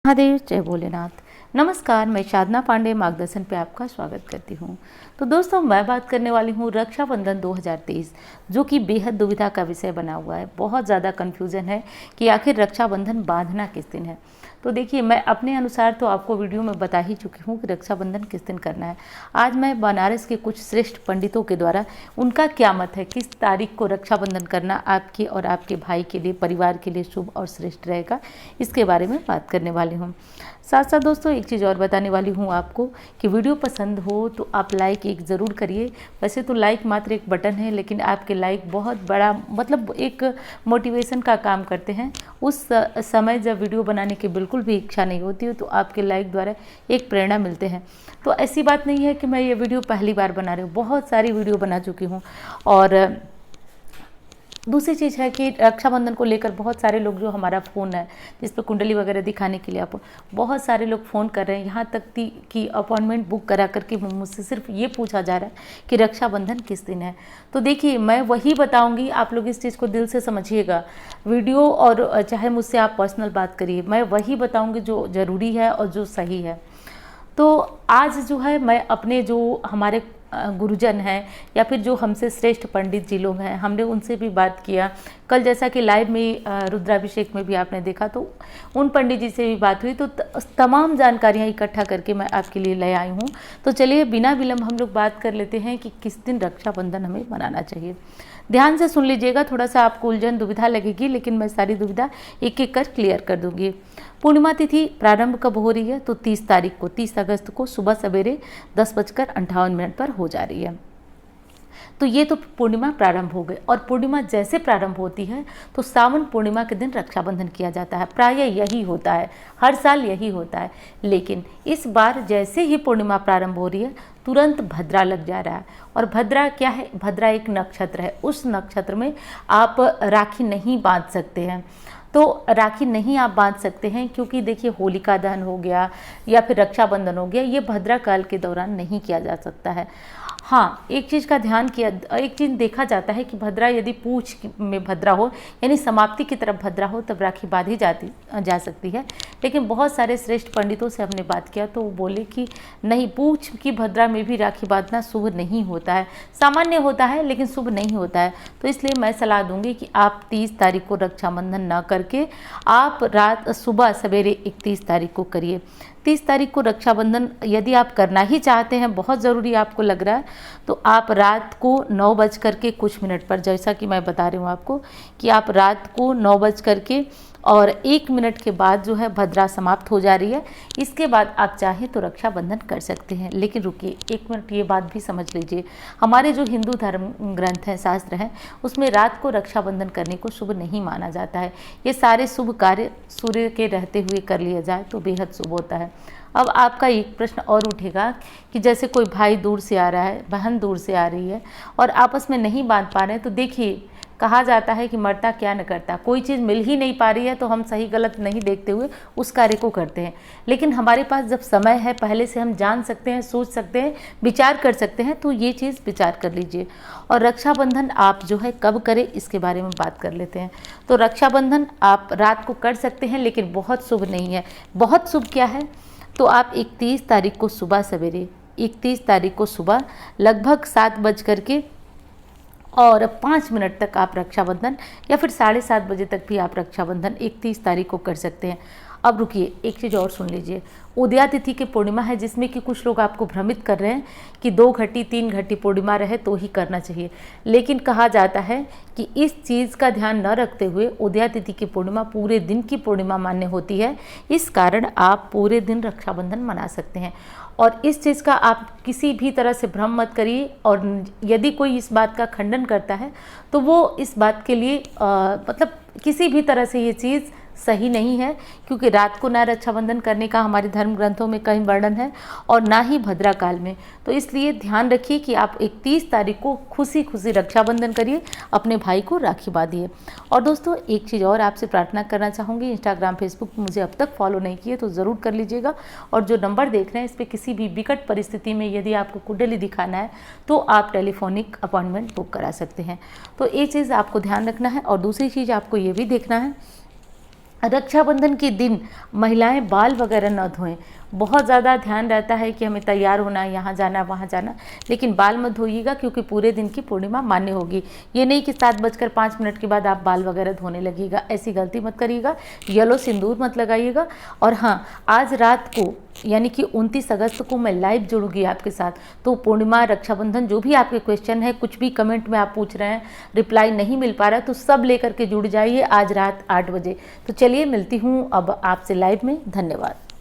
महादेव जय भोलेनाथ। नमस्कार, मैं साधना पांडे मार्गदर्शन पे आपका स्वागत करती हूँ। तो दोस्तों, मैं बात करने वाली हूँ रक्षाबंधन 2023, जो कि बेहद दुविधा का विषय बना हुआ है। बहुत ज़्यादा कन्फ्यूज़न है कि आखिर रक्षाबंधन बांधना किस दिन है। तो देखिए, मैं अपने अनुसार तो आपको वीडियो में बता ही चुकी हूँ कि रक्षाबंधन किस दिन करना है। आज मैं बनारस के कुछ श्रेष्ठ पंडितों के द्वारा उनका क्या मत है, किस तारीख को रक्षाबंधन करना आपके और आपके भाई के लिए, परिवार के लिए शुभ और श्रेष्ठ रहेगा, इसके बारे में बात करने वाली हूँ। साथ साथ दोस्तों, एक चीज़ और बताने वाली हूँ आपको कि वीडियो पसंद हो तो आप लाइक एक ज़रूर करिए। वैसे तो लाइक मात्र एक बटन है, लेकिन आपके लाइक बहुत बड़ा एक मोटिवेशन का काम करते हैं। उस समय जब वीडियो बनाने की बिल्कुल भी इच्छा नहीं होती हो, तो आपके लाइक द्वारा एक प्रेरणा मिलते हैं। तो ऐसी बात नहीं है कि मैं ये वीडियो पहली बार बना रही हूँ, बहुत सारी वीडियो बना चुकी हूँ। और दूसरी चीज़ है कि रक्षाबंधन को लेकर बहुत सारे लोग, जो हमारा फ़ोन है जिस पर कुंडली वगैरह दिखाने के लिए आप बहुत सारे लोग फ़ोन कर रहे हैं, यहाँ तक कि अपॉइंटमेंट बुक करा करके मुझसे सिर्फ ये पूछा जा रहा है कि रक्षाबंधन किस दिन है। तो देखिए, मैं वही बताऊंगी, आप लोग इस चीज़ को दिल से समझिएगा वीडियो, और चाहे मुझसे आप पर्सनल बात करिए, मैं वही बताऊँगी जो ज़रूरी है और जो सही है। तो आज जो है, मैं अपने जो हमारे गुरुजन हैं या फिर जो हमसे श्रेष्ठ पंडित जी लोग हैं, हमने उनसे भी बात किया। कल जैसा कि लाइव में रुद्राभिषेक में भी आपने देखा, तो उन पंडित जी से भी बात हुई। तो तमाम जानकारियाँ इकट्ठा करके मैं आपके लिए ले आई हूँ। तो चलिए, बिना विलंब हम लोग बात कर लेते हैं कि किस दिन रक्षाबंधन हमें मनाना चाहिए। ध्यान से सुन लीजिएगा, थोड़ा सा आपको उलझन दुविधा लगेगी, लेकिन मैं सारी दुविधा एक एक कर क्लियर कर दूंगी। पूर्णिमा तिथि प्रारंभ कब हो रही है? तो 30 तारीख को, 30 अगस्त को सुबह सवेरे 10:58 पर हो जा रही है। तो ये तो पूर्णिमा प्रारंभ हो गई, और पूर्णिमा जैसे प्रारंभ होती है तो सावन पूर्णिमा के दिन रक्षाबंधन किया जाता है। प्रायः यही होता है, हर साल यही होता है। लेकिन इस बार जैसे ही पूर्णिमा प्रारंभ हो रही है, तुरंत भद्रा लग जा रहा है। और भद्रा क्या है? भद्रा एक नक्षत्र है। उस नक्षत्र में आप राखी नहीं बांध सकते हैं। तो राखी नहीं आप बांध सकते हैं, क्योंकि देखिए, होलिका दहन हो गया या फिर रक्षाबंधन हो गया, ये भद्रा काल के दौरान नहीं किया जा सकता है। हाँ, एक चीज़ देखा जाता है कि भद्रा, यदि पूछ में भद्रा हो, यानी समाप्ति की तरफ भद्रा हो, तब राखी बांधी जा सकती है। लेकिन बहुत सारे श्रेष्ठ पंडितों से हमने बात किया, तो वो बोले कि नहीं, पूछ की भद्रा में भी राखी बांधना शुभ नहीं होता है। सामान्य होता है, लेकिन शुभ नहीं होता है। तो इसलिए मैं सलाह दूंगी कि आप 30 तारीख को रक्षाबंधन ना करके आप सुबह सवेरे 31 तारीख को करिए। 30 तारीख को रक्षाबंधन यदि आप करना ही चाहते हैं, बहुत ज़रूरी आपको लग रहा है, तो आप रात को 9:00 पर, जैसा कि मैं बता रही हूँ आपको, कि आप रात को 9:01 के बाद जो है भद्रा समाप्त हो जा रही है। इसके बाद आप चाहें तो रक्षाबंधन कर सकते हैं। लेकिन रुकिए 1 मिनट, ये बात भी समझ लीजिए, हमारे जो हिंदू धर्म ग्रंथ हैं, शास्त्र हैं, उसमें रात को रक्षाबंधन करने को शुभ नहीं माना जाता है। ये सारे शुभ कार्य सूर्य के रहते हुए कर लिया जाए तो बेहद शुभ होता है। अब आपका एक प्रश्न और उठेगा कि जैसे कोई भाई दूर से आ रहा है, बहन दूर से आ रही है, और आपस में नहीं बांध पा रहे हैं, तो देखिए, कहा जाता है कि मरता क्या न करता। कोई चीज़ मिल ही नहीं पा रही है तो हम सही गलत नहीं देखते हुए उस कार्य को करते हैं। लेकिन हमारे पास जब समय है, पहले से हम जान सकते हैं, सोच सकते हैं, विचार कर सकते हैं, तो ये चीज़ विचार कर लीजिए। और रक्षाबंधन आप जो है कब करें, इसके बारे में बात कर लेते हैं। तो रक्षाबंधन आप रात को कर सकते हैं, लेकिन बहुत शुभ नहीं है। बहुत शुभ क्या है? तो आप 31 तारीख को सुबह सवेरे, 31 तारीख को सुबह लगभग 7:05 तक आप रक्षाबंधन, या फिर 7:30 बजे तक भी आप रक्षाबंधन 31 तारीख को कर सकते हैं। अब रुकिए, एक चीज़ और सुन लीजिए। उदया तिथि की पूर्णिमा है, जिसमें कि कुछ लोग आपको भ्रमित कर रहे हैं कि 2 घटी 3 घटी पूर्णिमा रहे तो ही करना चाहिए। लेकिन कहा जाता है कि इस चीज़ का ध्यान न रखते हुए उदया तिथि की पूर्णिमा पूरे दिन की पूर्णिमा मान्य होती है। इस कारण आप पूरे दिन रक्षाबंधन मना सकते हैं। और इस चीज़ का आप किसी भी तरह से भ्रम मत करिए। और यदि कोई इस बात का खंडन करता है, तो वो इस बात के लिए किसी भी तरह से ये चीज़ सही नहीं है, क्योंकि रात को ना रक्षाबंधन करने का हमारे धर्म ग्रंथों में कहीं वर्णन है, और ना ही भद्रा काल में। तो इसलिए ध्यान रखिए कि आप 31 तारीख को खुशी खुशी रक्षाबंधन करिए, अपने भाई को राखी बांधिए। और दोस्तों, एक चीज़ और आपसे प्रार्थना करना चाहूँगी, इंस्टाग्राम फेसबुक मुझे अब तक फॉलो नहीं किए तो ज़रूर कर लीजिएगा। और जो नंबर देख रहे हैं, इस पर किसी भी विकट परिस्थिति में यदि आपको कुंडली दिखाना है, तो आप टेलीफोनिक अपॉइंटमेंट बुक करा सकते हैं। तो ये चीज़ आपको ध्यान रखना है। और दूसरी चीज़ आपको ये भी देखना है रक्षाबंधन के दिन महिलाएं बाल वगैरह न धोएं। बहुत ज़्यादा ध्यान रहता है कि हमें तैयार होना है, यहाँ जाना वहाँ जाना, लेकिन बाल मत धोइएगा क्योंकि पूरे दिन की पूर्णिमा मान्य होगी। ये नहीं कि 7:05 के बाद आप बाल वगैरह धोने लगिएगा, ऐसी गलती मत करिएगा। येलो सिंदूर मत लगाइएगा। और हाँ, आज रात को यानी कि 29 अगस्त को मैं लाइव जुड़ूंगी आपके साथ। तो पूर्णिमा, रक्षाबंधन, जो भी आपके क्वेश्चन है, कुछ भी कमेंट में आप पूछ रहे हैं, रिप्लाई नहीं मिल पा रहा है, तो सब लेकर के जुड़ जाइए आज रात 8 बजे। तो चलिए मिलती हूँ अब आपसे लाइव में। धन्यवाद।